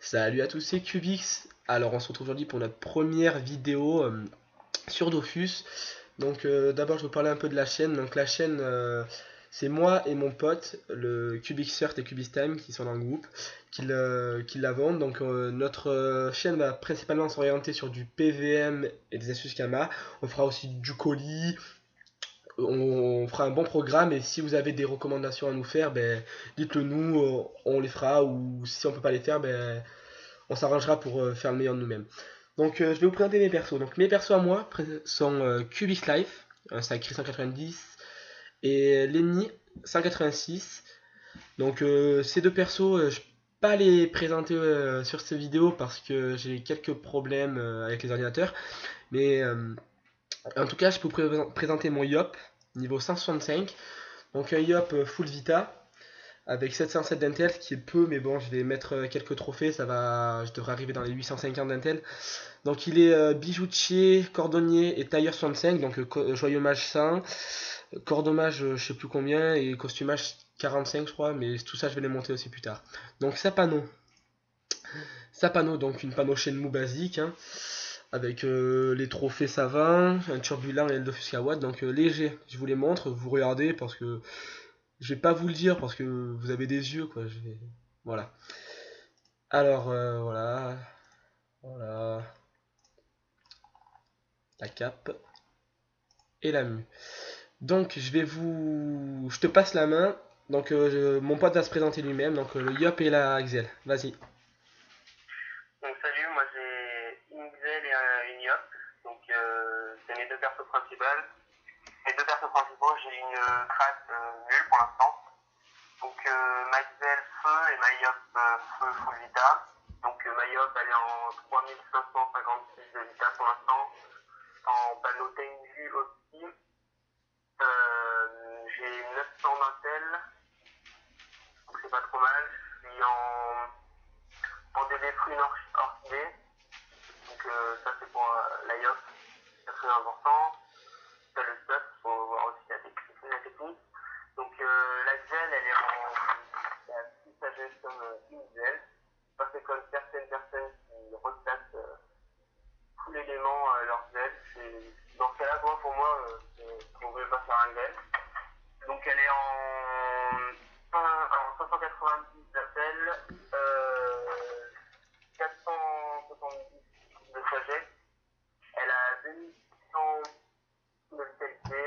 Salut à tous, c'est Cubix. Alors on se retrouve aujourd'hui pour notre première vidéo sur Dofus. Donc d'abord je vais vous parler un peu de la chaîne. Donc la chaîne c'est moi et mon pote, le Cubixert et Cubistime qui sont dans le groupe, qui la vendent. Donc notre chaîne va principalement s'orienter sur du PVM et des astuces Kama. On fera aussi du colis, on fera un bon programme et si vous avez des recommandations à nous faire, ben, dites-le nous, on les fera ou si on peut pas les faire, ben, on s'arrangera pour faire le meilleur de nous-mêmes. Donc je vais vous présenter mes persos. Donc mes persos à moi sont Cubix Life, un sacré 190, et Lenny 186. Donc ces deux persos, je ne vais pas les présenter sur cette vidéo parce que j'ai quelques problèmes avec les ordinateurs. Mais en tout cas, je peux vous présenter mon Yop, niveau 165. Donc un Yop full Vita avec 707 d'Intel, ce qui est peu, mais bon, je vais mettre quelques trophées, ça va, je devrais arriver dans les 850 d'Intel. Donc il est bijoutier, cordonnier et tailleur 65, donc joyeux mage 100, cordommage je sais plus combien, et costumage 45 je crois, mais tout ça je vais les monter aussi plus tard. Donc Sapano donc une pano Shenmue basique, hein, avec les trophées savants, un turbulent et le Watt, donc léger, je vous les montre, vous regardez parce que je vais pas vous le dire parce que vous avez des yeux quoi. Voilà. Alors voilà, voilà la cape et la mue. Donc je te passe la main. Donc mon pote va se présenter lui-même. Donc le Yop et la Axel. Vas-y. Donc salut, moi j'ai une Xel et une Yop. Donc c'est mes deux persos principales. Mes deux persos principaux, j'ai une trace nulle pour l'instant. Donc ma Xel feu et ma Yop feu full vita. Donc ma Yop elle est en 3556 de vita pour l'instant. En panneau Tengu aussi. J'ai 900 d'intel. Donc c'est pas trop mal. Je suis en DB prune orchidée. Donc ça c'est pour la Yop. C'est très important. Ça le stuff, il faut voir aussi la technique. Donc la gel, elle est en petite sagesse comme une gel. Pas fait comme certaines personnes qui retassent tout l'élément leur gel. Dans ce cas-là, pour moi, on ne veut pas faire un gel. Donc elle est en 590 d'appel, 470 de sagesse. Elle a 2600 de vitalité,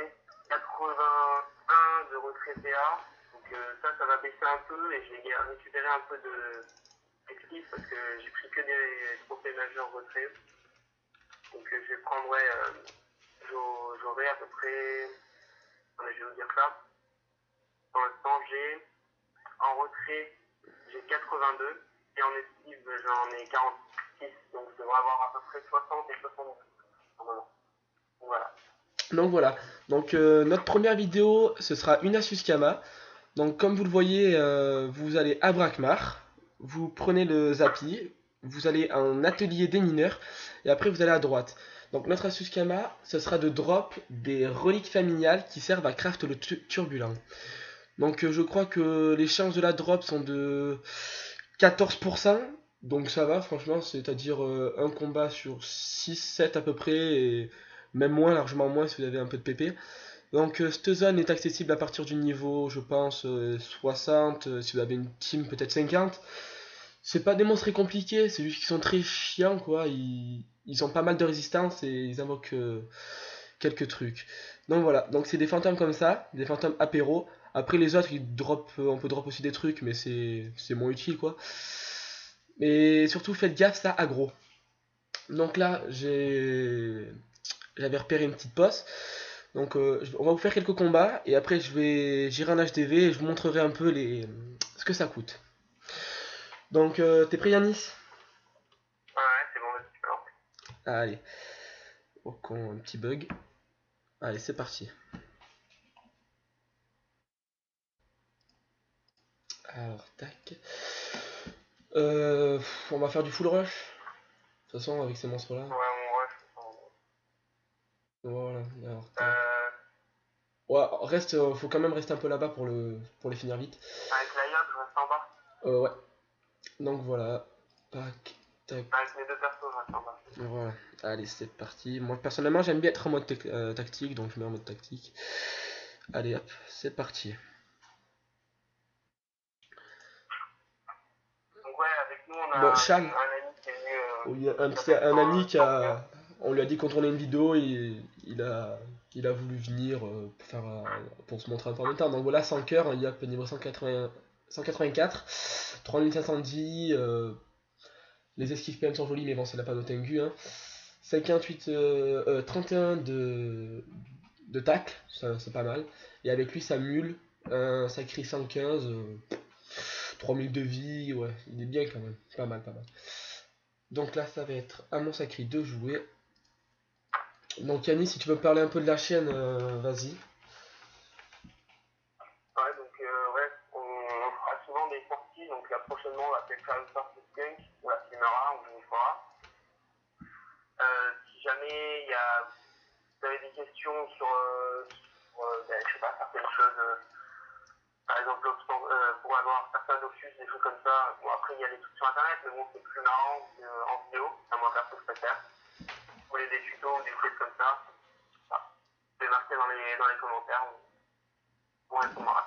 81 de retrait PA. Donc ça va baisser un peu et je vais récupérer un peu de d'excuse parce que j'ai pris que des trophées majeurs retrait. Donc je prendrai, j'aurai à peu près, je vais vous dire ça. Pour l'instant j'ai en retrait j'ai 82 et en esquive j'en ai 46. Donc je devrais avoir à peu près 60 et 70 normalement. Donc, voilà. Donc voilà. Donc notre première vidéo, ce sera une astuce Kama. Donc comme vous le voyez, vous allez à Brakmar, vous prenez le Zapi, vous allez à un atelier des mineurs, et après vous allez à droite. Donc notre astuce Kama, ce sera de drop des reliques familiales qui servent à craft le turbulent. Donc je crois que les chances de la drop sont de 14%. Donc ça va, franchement, c'est-à-dire un combat sur 6-7 à peu près, et même moins, largement moins si vous avez un peu de PP. Donc cette zone est accessible à partir du niveau, je pense, 60, si vous avez une team peut-être 50. C'est pas des monstres très compliqués, c'est juste qu'ils sont très chiants, quoi. Ils ont pas mal de résistance et ils invoquent quelques trucs. Donc voilà, donc c'est des fantômes comme ça, des fantômes apéro. Après les autres, on peut drop aussi des trucs, mais c'est moins utile, quoi. Mais surtout, faites gaffe, ça aggro. Donc là, j'avais repéré une petite poste. Donc on va vous faire quelques combats et après j'irai en HDV et je vous montrerai un peu ce que ça coûte. Donc t'es prêt Yanis? Ouais, c'est bon, vas-y, alors. Allez, oh con, un petit bug. Allez, c'est parti. Alors, tac. On va faire du full rush. De toute façon, avec ces monstres-là. Ouais, on rush. Voilà, alors tac. Euh, Ouais, faut quand même rester un peu là-bas pour les finir vite. avec la Yop, je reste en bas. Ouais, donc voilà. Tac, tac. Avec mes deux persos maintenant. Voilà, allez, c'est parti. Moi, personnellement, j'aime bien être en mode tactique, donc je mets en mode tactique. Allez, hop, c'est parti. Donc ouais, avec nous, on a Bon, Charles, un ami qui est venu... il y a un ami qui a. On lui a dit qu'on tournait une vidéo et il a voulu venir pour se montrer un peu en même temps. Donc voilà, 100 cœurs, Yop niveau 184, 3510. Les esquives PM sont jolies, mais bon, c'est la panneau Tengu. Hein. 58, 31 de tac, c'est pas mal. Et avec lui, ça mule, un sacré 115, 3000 de vie, ouais, il est bien quand même. Pas mal, pas mal. Donc là, ça va être à mon sacré de jouer. Donc Yannis, si tu veux me parler un peu de la chaîne, vas-y. Ouais, donc ouais, on fera souvent des sorties, donc là prochainement on va peut-être faire une sortie skunk, on la filmera, on vous fera. Si jamais vous avez des questions sur, je sais pas, certaines choses, par exemple pour avoir certains Dofus, des choses comme ça, bon après il y a des trucs sur internet, mais bon c'est plus marrant en vidéo, c'est moi perso je préfère. Si vous voulez des tutos ou des trucs comme ça, voilà. Vous pouvez marquer dans les commentaires, on répondra.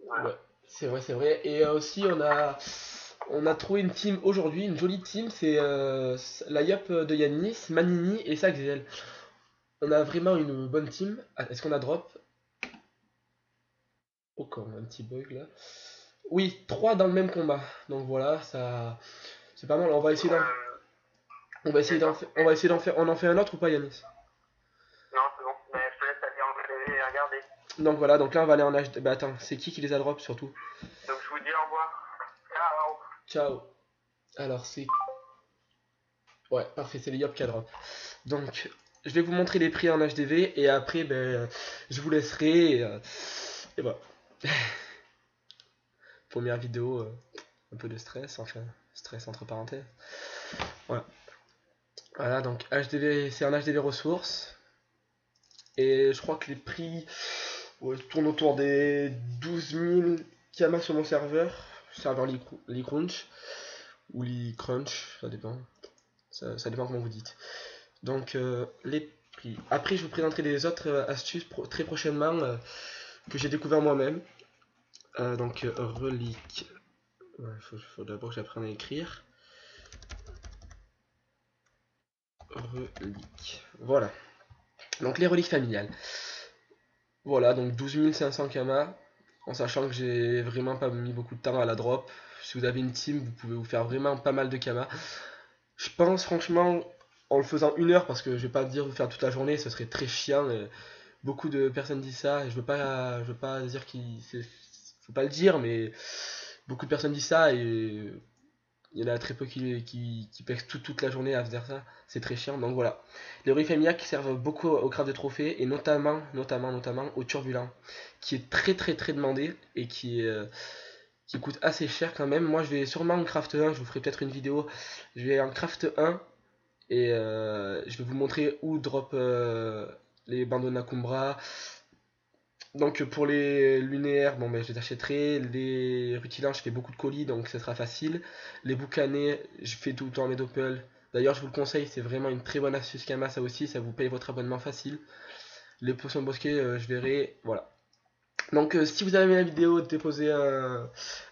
Voilà. Ouais, c'est vrai, c'est vrai. Et aussi, on a trouvé une team aujourd'hui, une jolie team. C'est la Yop de Yannis, Manini et Saxel. On a vraiment une bonne team. Ah, est-ce qu'on a drop? Oh, quand un petit bug là. Oui, 3 dans le même combat. Donc voilà, ça c'est pas mal. On va essayer on va essayer d'en faire. On en fait un autre ou pas, Yannis? Non, c'est bon, mais je te laisse aller en télé et regarder. Donc voilà, donc là on va aller en HD. Bah attends, c'est qui les a drop surtout? Donc je vous dis au revoir. Ciao. Ciao. Alors c'est. Ouais, parfait, c'est les Yop qui a drop. Donc, je vais vous montrer les prix en HDV et après, ben, je vous laisserai. Et voilà. Première vidéo, un peu de stress, enfin, stress entre parenthèses. Voilà. Voilà, donc HDV, c'est un HDV ressources. Et je crois que les prix tournent autour des 12 000 Kamas sur mon serveur Lee-Crunch, ou Lee-Crunch, ça dépend. Ça dépend comment vous dites. Donc, les prix. Après, je vous présenterai des autres astuces très prochainement que j'ai découvert moi-même. Donc, relique. Ouais, faut d'abord que j'apprenne à écrire. Relique. Voilà. Donc, les reliques familiales. Voilà, donc 12 500 Kama. En sachant que j'ai vraiment pas mis beaucoup de temps à la drop. Si vous avez une team, vous pouvez vous faire vraiment pas mal de Kama. Je pense franchement, en le faisant 1 heure, parce que je vais pas dire vous faire toute la journée, ce serait très chiant. Beaucoup de personnes disent ça, et je veux pas dire qu'il faut pas le dire, mais beaucoup de personnes disent ça et il y en a très peu qui pèsent toute la journée à faire ça, c'est très chiant. Donc voilà, les rues familiales qui servent beaucoup au craft de trophées et notamment au turbulent, qui est très demandé et qui coûte assez cher quand même. Moi je vais sûrement en craft 1, je vous ferai peut-être une vidéo, je vais en craft 1 et je vais vous montrer où drop les bandeaux de Nakumbra. Donc pour les lunaires, bon ben je les achèterai. Les rutilants, je fais beaucoup de colis, donc ça sera facile. Les boucanets, je fais tout le temps mes doppels. D'ailleurs, je vous le conseille, c'est vraiment une très bonne astuce Kama, ça aussi, ça vous paye votre abonnement facile. Les potions bosquets, je verrai, voilà. Donc si vous avez aimé la vidéo, déposez un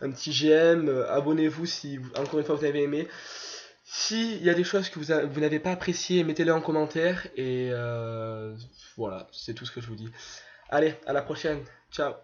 petit j'aime, abonnez-vous si encore une fois vous avez aimé. S'il y a des choses que vous n'avez pas appréciées, mettez-les en commentaire et voilà, c'est tout ce que je vous dis. Allez, à la prochaine. Ciao.